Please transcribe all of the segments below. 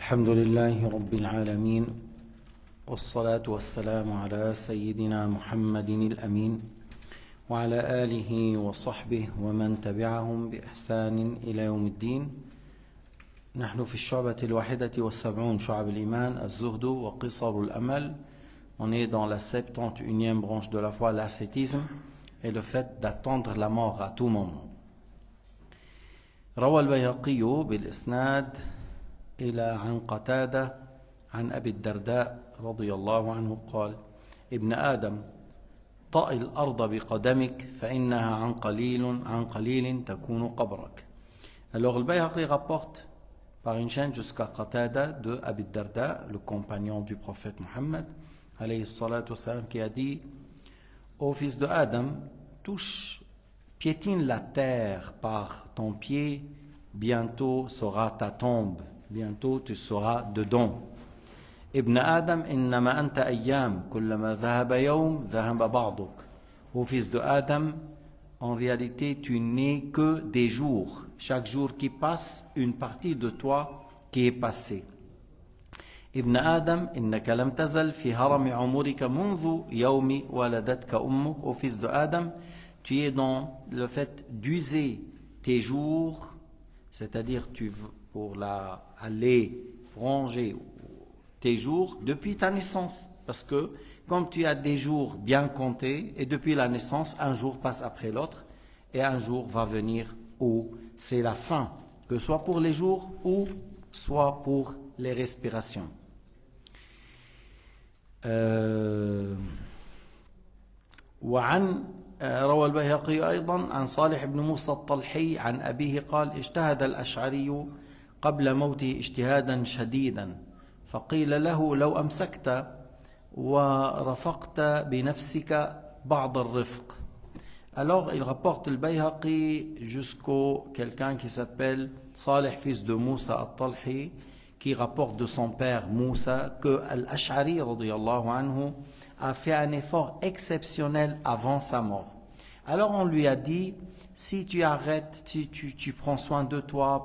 الحمد لله رب العالمين والصلاة والسلام على سيدنا محمد الأمين وعلى آله وصحبه ومن تبعهم بإحسان إلى يوم الدين. نحن في الشعبة 71 شعب الإيمان الزهد وقصر الأمل. On est dans la 71e branche de la foi, l'ascétisme et le fait d'attendre la mort à tout moment. روى البيهقي بالإسناد إلى عن قتادة عن أبي الدرداء رضي الله عنه قال: ابن آدم طأ الأرض بقدمك فإنها عن قليل تكون قبرك. Alors le Bayhaqi rapporte par une chaîne jusqu'à Qatada de Abi Darda, le compagnon du prophète Mohammed alayhi salatu wassalam, qui a dit: ô fils de Adam, piétine la terre par ton pied, bientôt sera ta tombe, bientôt tu seras dedans. Ibn Adam, innama anta ayyam, kullama dhahaba yawm, dhahaba ba'duk. Ô fils de Adam, en réalité tu n'es que des jours. Chaque jour qui passe, une partie de toi qui est passée. Ibn Adam, innaka lam tazal fi harami umurika munzu yawmi waladatka ummuk. Ô fils de Adam, tu es dans le fait d'user tes jours, c'est-à-dire pour aller ranger tes jours depuis ta naissance. Parce que comme tu as des jours bien comptés, et depuis la naissance, un jour passe après l'autre, et un jour va venir où c'est la fin, que ce soit pour les jours ou soit pour les respirations. روى البيهقي أيضا عن صالح بن موسى الطلحي عن أبيه قال: اجتهد الأشعري قبل موته اجتهادا شديدا فقيل له: لو أمسكت ورفقت بنفسك بعض الرفق. Alors il rapporte le Bayhaqi jusqu'au quelqu'un qui s'appelle Salih, fils de Moussa al-Talhi, qui rapporte de son père Moussa que Al-Ash'ari radiyallahu anhu a fait un effort exceptionnel avant sa mort. Alors on lui a dit: si tu arrêtes, tu prends soin de toi,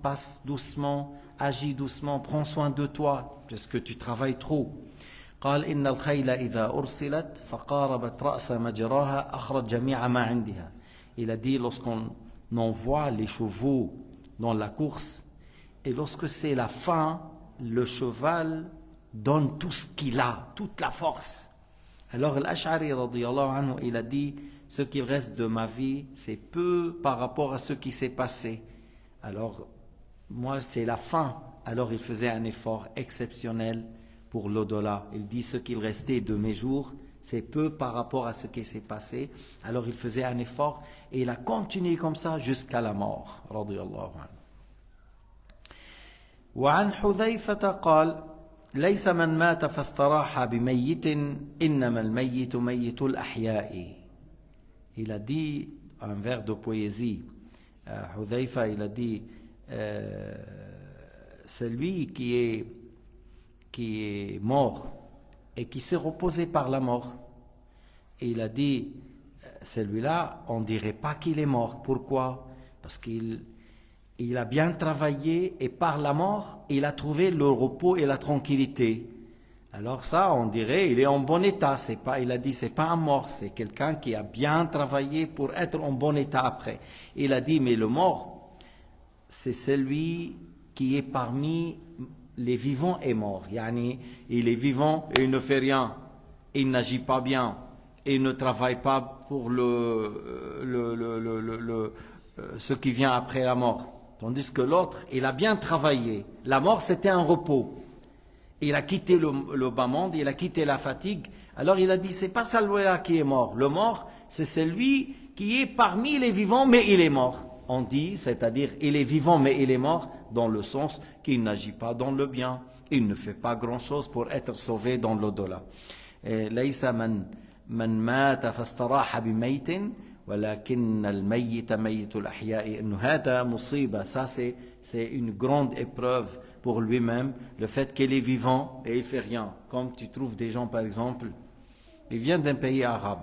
passe doucement, agis doucement, prends soin de toi, parce que tu travailles trop. قال إن الخيل إذا أرسلت فقاربت رأس مجراها أخرج جميع ما عندها. Il a dit, lorsqu'on envoie les chevaux dans la course, et lorsque c'est la fin, le cheval donne tout ce qu'il a, toute la force. Alors l'Ash'ari radiyallahu anhu, il a dit: ce qu'il reste de ma vie, c'est peu par rapport à ce qui s'est passé. Alors moi, c'est la fin. Alors il faisait un effort exceptionnel pour l'au-delà. Il dit: ce qu'il restait de mes jours, c'est peu par rapport à ce qui s'est passé. Alors il faisait un effort et il a continué comme ça jusqu'à la mort radiyallahu anhu. وعن حذيفة قال: ليس من مات فاستراح بميت إنما الميت ميت الأحياء. Il a dit un vers de poésie. Hudhayfa, il a dit: celui qui est mort et qui s'est reposé par la mort. Et il a dit: celui-là, on ne dirait pas qu'il est mort. Pourquoi? Parce qu'il a bien travaillé et par la mort, il a trouvé le repos et la tranquillité. Alors ça, on dirait, il est en bon état. Il a dit, c'est pas un mort, c'est quelqu'un qui a bien travaillé pour être en bon état après. Il a dit, mais le mort, c'est celui qui est parmi les vivants et morts. Yani, il est vivant et il ne fait rien, il n'agit pas bien, il ne travaille pas pour ce qui vient après la mort. Tandis que l'autre, il a bien travaillé. La mort, c'était un repos. Il a quitté le bas monde, il a quitté la fatigue. Alors il a dit, c'est pas celui-là qui est mort. Le mort, c'est celui qui est parmi les vivants, mais il est mort. On dit, c'est-à-dire, il est vivant, mais il est mort, dans le sens qu'il n'agit pas dans le bien. Il ne fait pas grand-chose pour être sauvé dans l'au-delà. ليس من مات فاستراح بميت ولكن الميت ميت الأحياء. إنه هذا مصيبة. Ça c'est une grande épreuve pour lui-même, le fait qu'il est vivant et il fait rien. Comme tu trouves des gens, par exemple, ils viennent d'un pays arabe,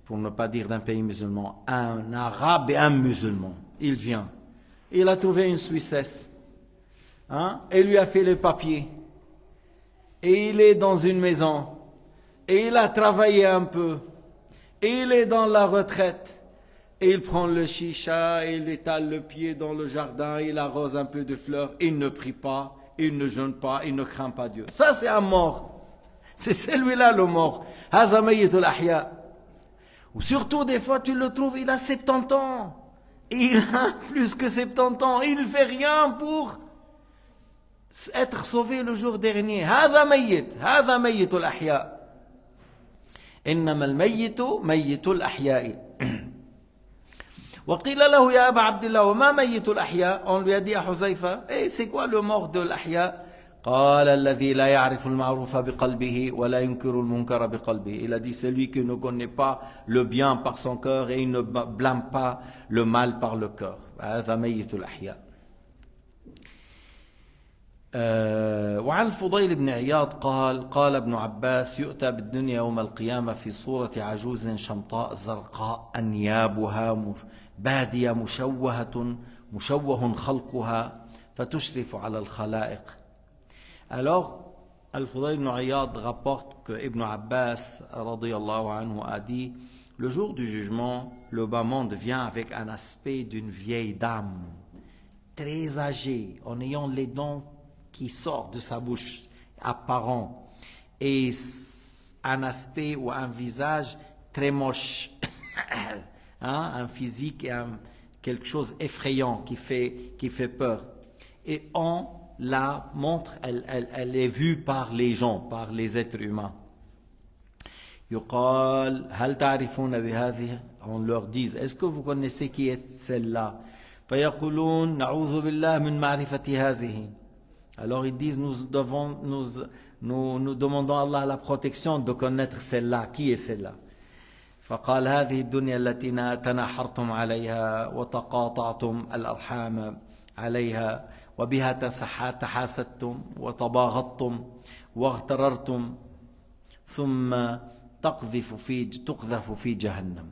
pour ne pas dire d'un pays musulman, un arabe et un musulman, il vient, il a trouvé une Suissesse, hein, et lui a fait les papiers. Et il est dans une maison. Et il a travaillé un peu. Et il est dans la retraite. Et il prend le chicha, et il étale le pied dans le jardin, il arrose un peu de fleurs, il ne prie pas, il ne jeûne pas, il ne craint pas Dieu. Ça, c'est un mort. C'est celui-là le mort. Haza mayyitul ahya. Ou surtout, des fois, tu le trouves, il a 70 ans. Il a plus que 70 ans. Il ne fait rien pour être sauvé le jour dernier. هذا ميت. هذا ميت الأحياء. إنما الميت ميت الأحياء. وقيل له يا أبا عبد الله وما ميت الأحياء. On lui a dit à Huzaifa, et c'est quoi le mort de l'ahya? قال الذي لا يعرف المعروف بقلبه ولا ينكر المنكر بقلبه. Il a dit celui qui ne connaît pas le bien par son cœur et il ne blâme pas le mal par le cœur. هذا ميت الأحياء. وعن الفضيل بن عياض قال ابن عباس يؤتى بالدنيا يوم القيامة في صورة عجوز شمطاء زرقاء أنيابها بادية مشوه خلقها فتشرف على الخلائق. Alors, Al-Fudayl ibn Iyad rapporte que Ibn Abbas radiyallahu anhu a dit, le jour du jugement, le bas monde vient avec un aspect d'une vieille dame, très âgée, en ayant les dents qui sortent de sa bouche, apparent, et un aspect ou un visage très moche, hein, un physique et quelque chose effrayant qui fait peur. Et on la montre, elle est vue par les gens, par les êtres humains. يقال هل تعرفون بهذه. On leur dit, est-ce que vous connaissez qui est celle-là? فيقولون نعوذ بالله من معرفة هذه. Alors ils disent, nous demandons à Allah la protection de connaître celle-là. Qui est celle-là? فقال هذه الدنيا التي تناحرتم عليها وتقاطعتم الأرحام عليها وبها تحاسدتم وتباغضتم واغتررتم ثم تقذف في جهنم.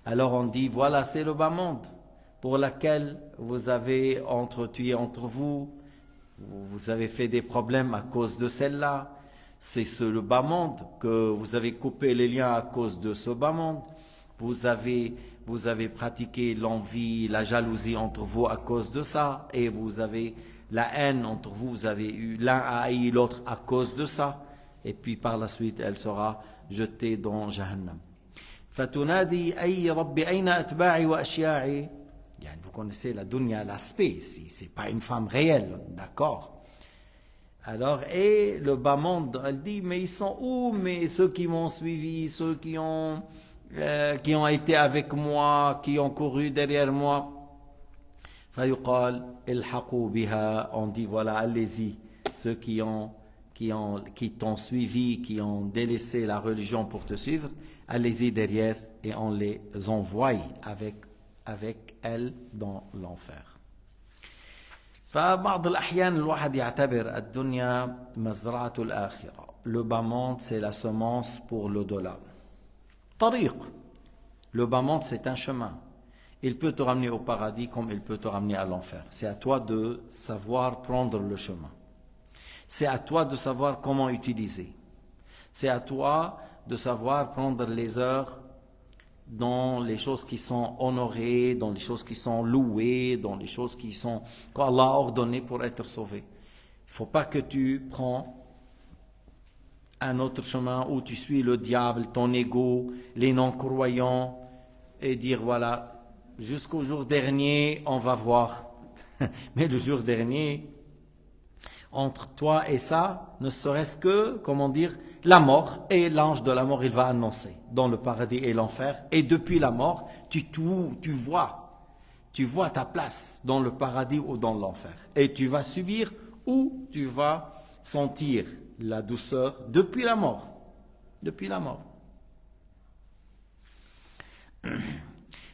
Alors on dit, voilà, c'est le bas monde pour lequel vous avez entretué entre vous, vous avez fait des problèmes à cause de celle-là. C'est le bas monde que vous avez coupé les liens à cause de ce bas monde. Vous avez pratiqué l'envie, la jalousie entre vous à cause de ça. Et vous avez la haine entre vous. Vous avez eu l'un à haïr l'autre à cause de ça. Et puis par la suite, elle sera jetée dans Jahannam. Fatunadi ay rabbi ayna atba'i wa ashya'i. Vous connaissez la dunya, l'aspect ici. C'est pas une femme réelle, d'accord? Alors, et le bas monde, elle dit, mais ils sont où? Mais ceux qui m'ont suivi, ceux qui ont été avec moi, qui ont couru derrière moi. Fayuqal ilhaqu biha. On dit, voilà, allez-y. Ceux qui t'ont suivi, qui ont délaissé la religion pour te suivre, allez-y derrière et on les envoie avec elle dans l'enfer. فبعض الأحيان الواحد يعتبر الدنيا مزرعة الآخرة. Le bas monde, c'est la semence pour l'au-delà. طريق. Le bas monde, c'est un chemin. Il peut te ramener au paradis comme il peut te ramener à l'enfer. C'est à toi de savoir prendre le chemin. C'est à toi de savoir comment utiliser. C'est à toi de savoir prendre les heures dans les choses qui sont honorées, dans les choses qui sont louées, dans les choses qu'Allah a ordonnées pour être sauvé. Il ne faut pas que tu prends un autre chemin où tu suis le diable, ton ego, les non-croyants et dire voilà, jusqu'au jour dernier, on va voir. Mais le jour dernier, entre toi et ça, ne serait-ce que, comment dire, la mort, et l'ange de la mort, il va annoncer dans le paradis et l'enfer. Et depuis la mort, tu vois ta place dans le paradis ou dans l'enfer. Et tu vas subir ou tu vas sentir la douceur depuis la mort. Depuis la mort.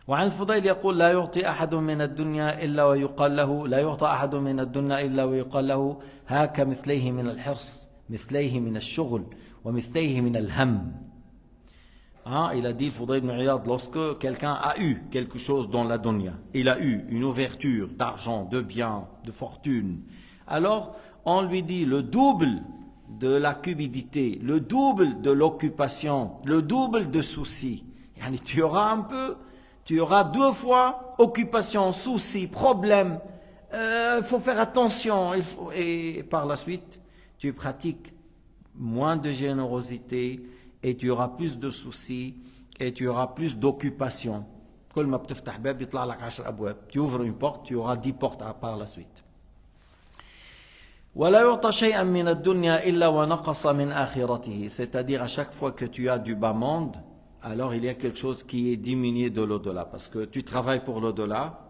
وعن الفضيل يقول لا يعطى أحد من الدنيا إلا ويقال له هاك مثليه من الحرص مثليه من الشغل ومثليه من الهم. Il a dit le Fudayl ibn Iyad, lorsque quelqu'un a eu quelque chose dans la dunya, il a eu une ouverture d'argent, de biens, de fortune, alors on lui dit le double de la cupidité, le double de l'occupation, le double de soucis. Tu auras un peu, tu auras 2 fois occupation, soucis, problème. Il faut faire attention. Et par la suite, tu pratiques moins de générosité et tu auras plus de soucis et tu auras plus d'occupation. Tu ouvres une porte, tu auras 10 portes par la suite. C'est-à-dire à chaque fois que tu as du bas monde, alors il y a quelque chose qui est diminué de l'au-delà. Parce que tu travailles pour l'au-delà,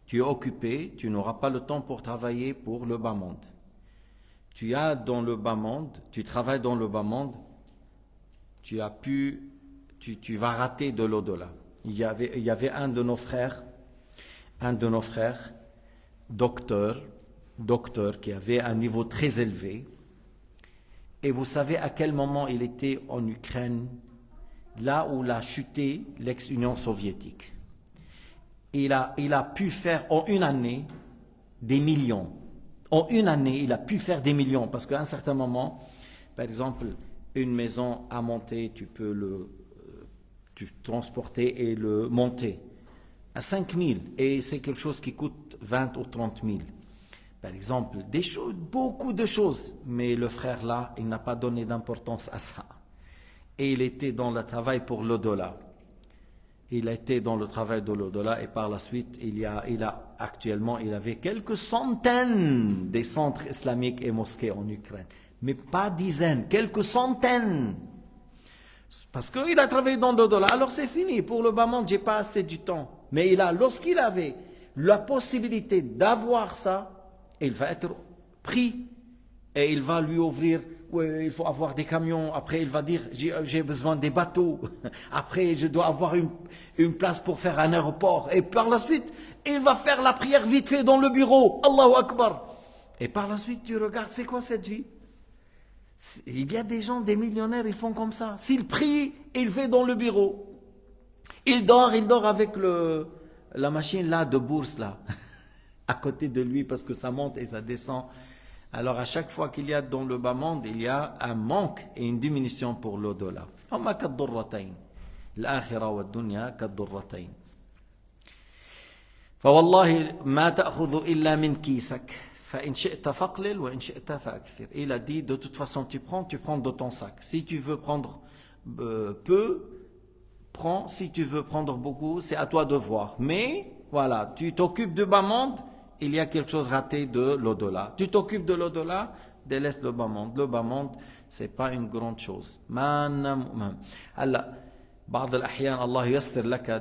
tu es occupé, tu n'auras pas le temps pour travailler pour le bas monde. Tu as dans le bas monde, tu travailles dans le bas monde, tu vas rater de l'au-delà. Il y avait un de nos frères, docteur, qui avait un niveau très élevé. Et vous savez à quel moment il était en Ukraine, là où l'a chuté l'ex-Union soviétique. Il a pu faire en une année des millions. En une année, il a pu faire des millions. Parce qu'à un certain moment, par exemple, une maison à monter, tu peux tu transporter et le monter à 5 000. Et c'est quelque chose qui coûte 20 ou 30 000. Par exemple, des choses, beaucoup de choses. Mais le frère là, il n'a pas donné d'importance à ça. Et il était dans le travail pour l'au-delà. Il a été dans le travail de l'au-delà et par la suite, actuellement, il avait quelques centaines des centres islamiques et mosquées en Ukraine. Mais pas dizaines, quelques centaines. Parce qu'il a travaillé dans l'au-delà. Alors c'est fini. Pour le bas monde, j'ai pas assez du temps. Mais lorsqu'il avait la possibilité d'avoir ça, il va être pris et il va lui ouvrir. Ouais, il faut avoir des camions. Après, il va dire j'ai besoin des bateaux. Après, je dois avoir une place pour faire un aéroport. Et par la suite, il va faire la prière vite fait dans le bureau. Allahu Akbar. Et par la suite, tu regardes, c'est quoi cette vie? Il y a des gens, des millionnaires, ils font comme ça. S'il prie, il fait dans le bureau. Il dort avec la machine là de bourse là, à côté de lui parce que ça monte et ça descend. Alors à chaque fois qu'il y a dans le bas monde, il y a un manque et une diminution pour l'au-delà. هما كالضرتين الآخرة والدنيا كالضرتين. فوالله ما تأخذ إلا من كيسك فإن شئت فاقلل وإن شئت فأكثر. Il a dit de toute façon tu prends de ton sac. Si tu veux prendre peu, prends. Si tu veux prendre beaucoup, c'est à toi de voir. Mais voilà, tu t'occupes du bas monde. Il y a quelque chose raté de l'au-delà. Tu t'occupes de l'au-delà, délaisse le bas monde. Le bas monde, c'est pas une grande chose.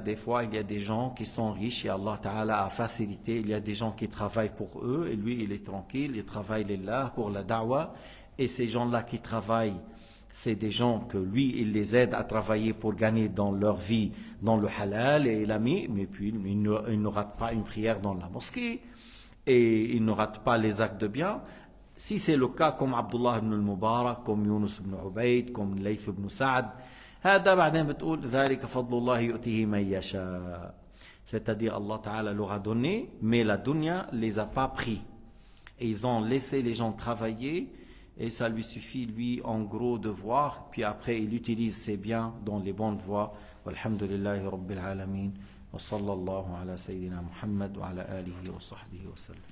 Des fois, il y a des gens qui sont riches et Allah Ta'ala a facilité. Il y a des gens qui travaillent pour eux et lui, il est tranquille. Il travaille lillah pour la da'wah. Et ces gens-là qui travaillent, c'est des gens que lui, il les aide à travailler pour gagner dans leur vie, dans le halal et l'ami. Mais puis, il ne rate pas une prière dans la mosquée. Et il ne rate pas les actes de bien. Si c'est le cas comme Abdullah ibn al-Mubarak, comme Yunus ibn Ubayd, comme Layth ibn Sa'd, c'est-à-dire Allah Ta'ala leur a donné, mais la dunya les a pas pris. Et ils ont laissé les gens travailler, et ça lui suffit, lui, en gros, de voir, puis après il utilise ses biens dans les bonnes voies. Walhamdulillahi Rabbil Alamin. وصلى الله على سيدنا محمد وعلى آله وصحبه وسلم.